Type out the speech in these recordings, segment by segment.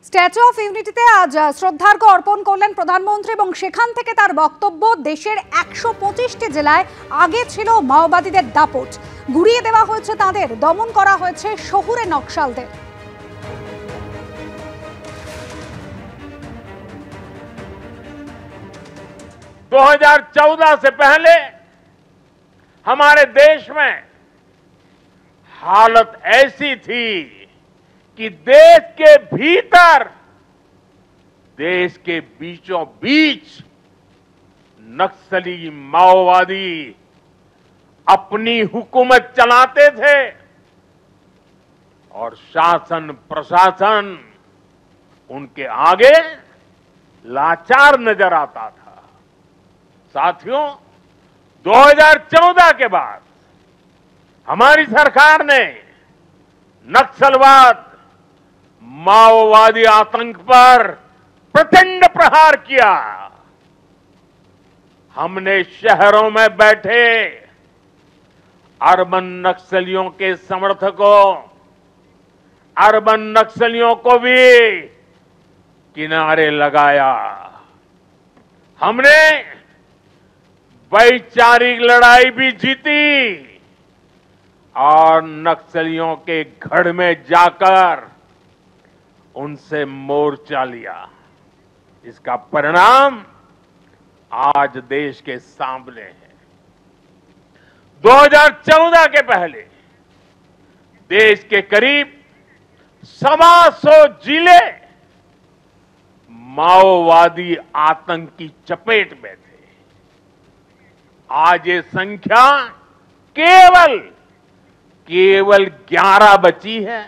Statue of ইউনিটিতে আজ শ্রদ্ধার্ঘ্য অর্পণ করলেন প্রধানমন্ত্রী এবং সেখান থেকে তার বক্তব্য, দেশের ১২৫টি জেলায় আগে ছিল মাওবাদীদের দাপট, গুড়িয়ে দেওয়া হয়েছে তাদের, দমন করা হয়েছে শহুরে নকশালদের। दो 2014 से पहले हमारे देश में हालत ऐसी थी कि देश के भीतर, देश के बीचों बीच नक्सली माओवादी अपनी हुकूमत चलाते थे और शासन प्रशासन उनके आगे लाचार नजर आता था। साथियों, 2014 के बाद हमारी सरकार ने नक्सलवाद, माओवादी आतंक पर प्रचंड प्रहार किया। हमने शहरों में बैठे अर्बन नक्सलियों के समर्थकों, अर्बन नक्सलियों को भी किनारे लगाया। हमने वैचारिक लड़ाई भी जीती और नक्सलियों के गढ़ में जाकर उनसे मोर्चा लिया। इसका परिणाम आज देश के सामने है। 2014 के पहले देश के करीब 125 जिले माओवादी आतंक की चपेट में थे। आज ये संख्या केवल 11 बची है।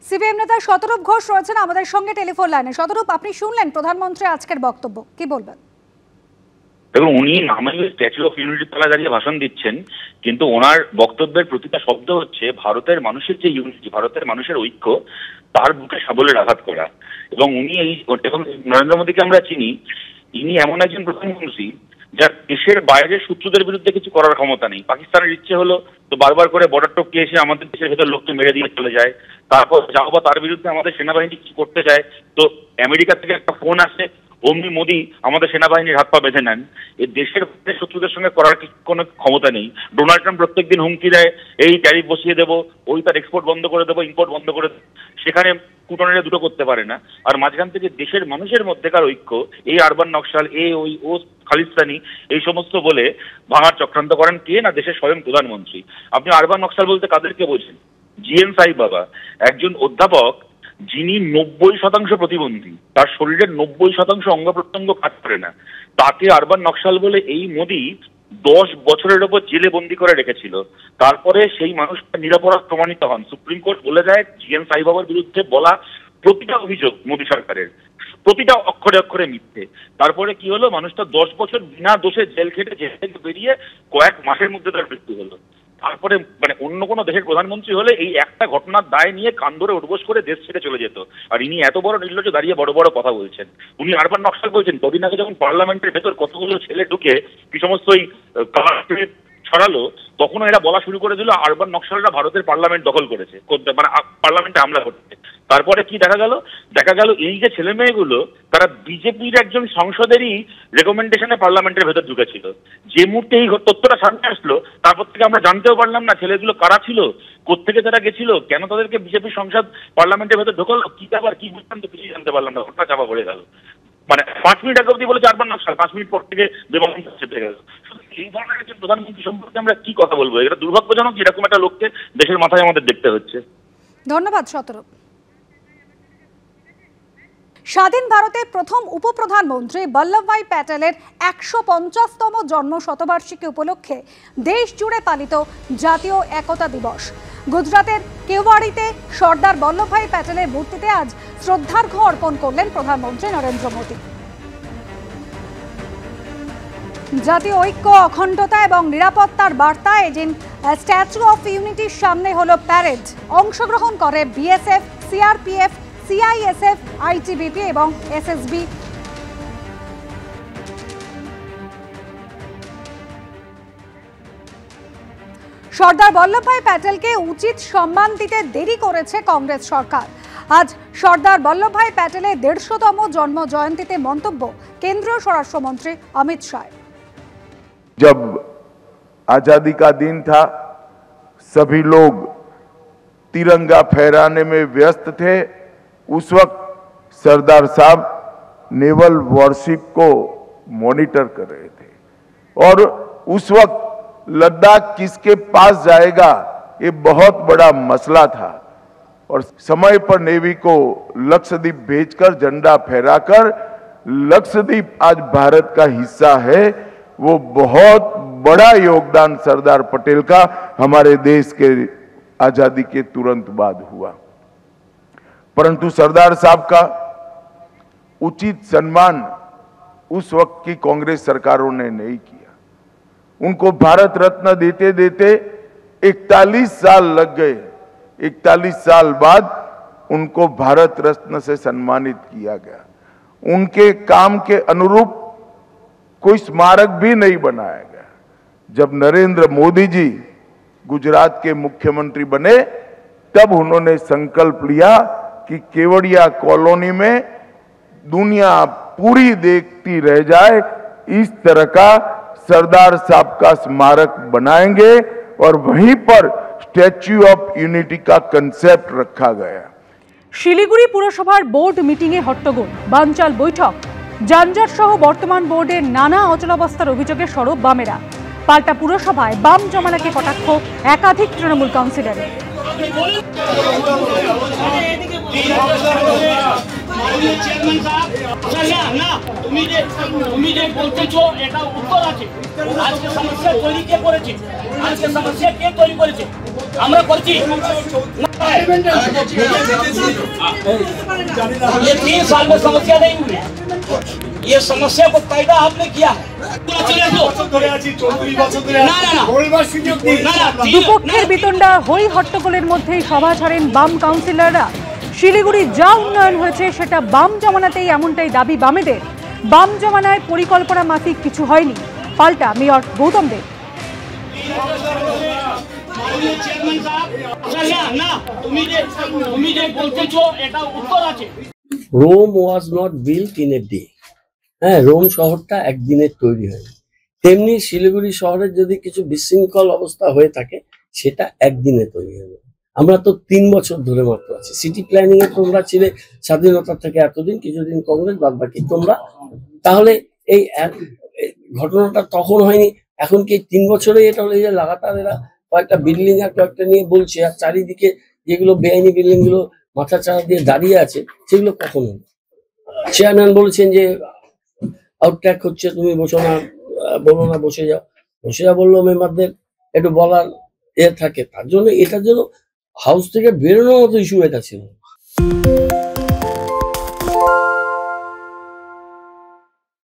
সিপিএম নেতা শতরূপ ঘোষ রয়েছেন আমাদের সঙ্গে টেলিফোন লাইনে। শতরূপ, আপনি শুনলেন প্রধানমন্ত্রী আজকের বক্তব্য, কি বলবেন? দেখুন, উনি নামে স্ট্যাচু অফ ইউনিটির তলায় দাঁড়িয়ে ভাষণ দিচ্ছেন, কিন্তু ওনার বক্তব্যের প্রতিটা শব্দ হচ্ছে ভারতের মানুষের যে ইউনিটি, ভারতের মানুষের ঐক্য, তার বুকে সাবলের আঘাত করা। এবং উনি এবং নরেন্দ্র মোদীকে আমরা চিনি, ইনি এমন একজন প্রধানমন্ত্রী যার দেশের বাইরের শত্রুদের বিরুদ্ধে কিছু করার ক্ষমতা নেই। পাকিস্তানের ইচ্ছে হলো তো বারবার করে বর্ডার টপকে এসে আমাদের দেশের ভেতর লোককে মেরে দিয়ে চলে যায়, তারপর যাও বা তার বিরুদ্ধে আমাদের সেনাবাহিনী কিছু করতে যায় তো আমেরিকা থেকে একটা ফোন আসে, অমনি মোদী আমাদের সেনাবাহিনীর হাত পা বেঁধে নেন। এই দেশের শত্রুদের সঙ্গে করার কোনো ক্ষমতা নেই। ডোনাল্ড ট্রাম্প প্রত্যেকদিন হুমকি দেয়, এই ট্যারিফ বসিয়ে দেবো, ওই তার এক্সপোর্ট বন্ধ করে দেবো, ইম্পোর্ট বন্ধ করে দেবো। সেখানে কুটনীরা দুটো করতে পারে না। আর মাঝখান থেকে দেশের মানুষের মধ্যেকার ঐক্য, এই আরবান নকশাল, ও খালিস্তানি, এই সমস্ত বলে ভাঙার চক্রান্ত করেন কে না, দেশের স্বয়ং প্রধানমন্ত্রী। আপনি আরবান নকশাল বলতে কাদেরকে বোঝেন? জিএন সাহিব বাবা, একজন অধ্যাপক যিনি 90% প্রতিবন্ধী, তার শরীরের 90% অঙ্গ প্রত্যঙ্গ কাজ করে না, তাকে আরবান নকশাল বলে এই মোদী 10 বছরের ওপর জেলে বন্দি করে রেখেছিল। তারপরে সেই মানুষটা নিরপরাধ প্রমাণিত হন। সুপ্রিম কোর্ট বলে দেয় জিএন সাহিব বাবার বিরুদ্ধে বলা প্রতিটা অভিযোগ মোদী সরকারের, প্রতিটা অক্ষরে অক্ষরে মিথ্যে। তারপরে কি হলো, মানুষটা 10 বছর বিনা দোষে জেল খেটে জেল থেকে বেরিয়ে কয়েক মাসের মধ্যে তার মৃত্যু হলো। তারপরে অন্য কোনো দেশের প্রধানমন্ত্রী হলে এই একটা ঘটনার দায় নিয়ে কান ধরে উঠবোস করে দেশ ছেড়ে চলে যেত। আর ইনি এত বড় নির্লজ্জ দাঁড়িয়ে বড় বড় কথা বলছেন। উনি আরবান নকশাল বলছেন। কদিন আগে যখন পার্লামেন্টের ভেতর কতগুলো ছেলে ঢুকে কি সমস্ত ওই কালার ছড়ালো, তখনও এরা বলা শুরু করে দিল আরবান নকশালরা ভারতের পার্লামেন্ট দখল করেছে, মানে পার্লামেন্টে হামলা করছে। তারপরে কি দেখা গেল এই যে ছেলে মেয়েগুলো তারা বিজেপির একজন সংসদেরই রেকমেন্ডেশনে পার্লামেন্টের ভেতর ঢুকেছিল। যে মুহূর্তে এই তথ্যটা সামনে আসলো, তারপর থেকে আমরা জানতেও পারলাম না ছেলেগুলো কারা ছিল, কোত্থেকে তারা গেছিল, কেন তাদেরকে বিজেপির সংসদ পার্লামেন্টের ভেতর ঢোকালো, কি ব্যাপার, কি বুঝতাম তো কিছুই জানতে পারলাম না। ঘটনা চাপা পড়ে গেল। 5 মিনিট আগে অব্দি বলেছে আরবান নকশাল, 5 মিনিট পর থেকে বেমানি চেপে গেল। এই ধরনের একজন প্রধানমন্ত্রী সম্পর্কে আমরা কি কথা বলবো? এটা দুর্ভাগ্যজনক, এরকম একটা লোককে দেশের মাথায় আমাদের দেখতে হচ্ছে। ধন্যবাদ শতরূপ। স্বাধীন ভারতের প্রথম উপপ্রধানমন্ত্রী বল্লভভাই প্যাটেলের 150তম জন্ম শতবার্ষিকী উপলক্ষে দেশ জুড়ে পালিত জাতীয় একতা দিবস। গুজরাতের কেওয়াড়িতে সর্দার বল্লভভাই প্যাটেলের মূর্তিতে আজ শ্রদ্ধার্ঘ্য অর্পণ করলেন প্রধানমন্ত্রী নরেন্দ্র মোদী। জাতীয় ঐক্য, অখণ্ডতা এবং নিরাপত্তার বার্তা এদিন স্ট্যাচু অফ ইউনিটির সামনে হলো প্যারেড। অংশগ্রহণ করে বিএসএফ, সিআরপিএফ, সিআইএসএফ, আইটিবিপি এবং এসএসবি। সর্দার বল্লভভাই প্যাটেলকে উচিত সম্মান দিতে দেরি করেছে কংগ্রেস সরকার। আজ সর্দার বল্লভভাই প্যাটেলের 150তম জন্ম জয়ন্তীতে মন্তব্য কেন্দ্রীয় স্বরাষ্ট্রমন্ত্রী অমিত শাহ। जब आजादी का दिन था, सभी लोग तिरंगा फहराने में व्यस्त थे। उस वक्त सरदार साहब नेवल वॉरशिप को मॉनिटर कर रहे थे और उस वक्त लद्दाख किसके पास जाएगा ये बहुत बड़ा मसला था और समय पर नेवी को लक्षद्वीप भेजकर झंडा फहराकर लक्षद्वीप आज भारत का हिस्सा है। वो बहुत बड़ा योगदान सरदार पटेल का हमारे देश के आजादी के तुरंत बाद हुआ, परंतु सरदार साहब का उचित सम्मान उस वक्त की कांग्रेस सरकारों ने नहीं किया। उनको भारत रत्न देते देते 41 साल लग गए। 41 साल बाद उनको भारत रत्न से सम्मानित किया गया। उनके काम के अनुरूप कोई स्मारक भी नहीं बनाया गया। जब नरेंद्र मोदी जी गुजरात के मुख्यमंत्री बने तब उन्होंने संकल्प लिया कि केवड़िया कॉलोनी में दुनिया पूरी देखती रह जाए, इस तरह का सरदार साहब का स्मारक बनाएंगे और वहीं पर स्टैच्यू ऑफ यूनिटी का कंसेप्ट रखा गया। শিলিগুড়ি পুরসভার বোর্ড মিটিংয়ে হট্টগোল, বানচাল বৈঠক, যানজট সহ বর্তমান বোর্ডের নানা অচলাবস্থার অভিযোগে সরব বামেরা। পাল্টা পুরসভায় বাম জমানাকে কটাক্ষ একাধিক তৃণমূল কাউন্সিলরের। আমরা করছি ये 3 साल में समस्या नहीं हुई, ये समस्या को पैदा आपने किया है। দুপক্ষের বিতণ্ডা হই হট্টগোলের মধ্যেই সভা ছাড়েন বাম কাউন্সিলররা। শিলিগুড়ি যা উন্নয়ন হয়েছে সেটা বাম জমানাতেই, এমনটাই দাবি বামেদের। বাম জমানায় পরিকল্পনা মাফিক কিছু হয়নি, পাল্টা mayor Gautam Deb. Rome was not built in a day. হ্যাঁ, রোম শহরটা একদিনের তৈরি হয়নি। তেমনি শিলিগুড়ি শহরের যদি কিছু বিশৃঙ্খল অবস্থা হয়ে থাকে সেটা একদিনে তৈরি হবে। আমরা তো 3 বছর ধরে মাত্র আছি। সিটি প্ল্যানিং এ তোমরা ছিলে স্বাধীনতা থেকে এতদিন, কিছুদিন কংগ্রেস, বাদ বাকি তোমরা। তাহলে এই ঘটনাটা তখন হয়নি, এখন কি 3 বছরে এটা হলে যে লাগাতার এরা কয়েকটা বিল্ডিং আর কয়েকটা নিয়ে বলছে, আর চারিদিকে যেগুলো বেআইনি বিল্ডিং গুলো মাথা চাড়া দিয়ে দাঁড়িয়ে আছে সেগুলো কখন হবে? চেয়ারম্যান বলেছেন যে আউটট্যাক হচ্ছে, তুমি বসো না, বলো না, বসে যাও। বসে যাও বললো মেম্বারদের একটু বলার থাকে, তার জন্য এটার জন্য হাউস থেকে বেরোনোর মতো ইস্যু এটা ছিল।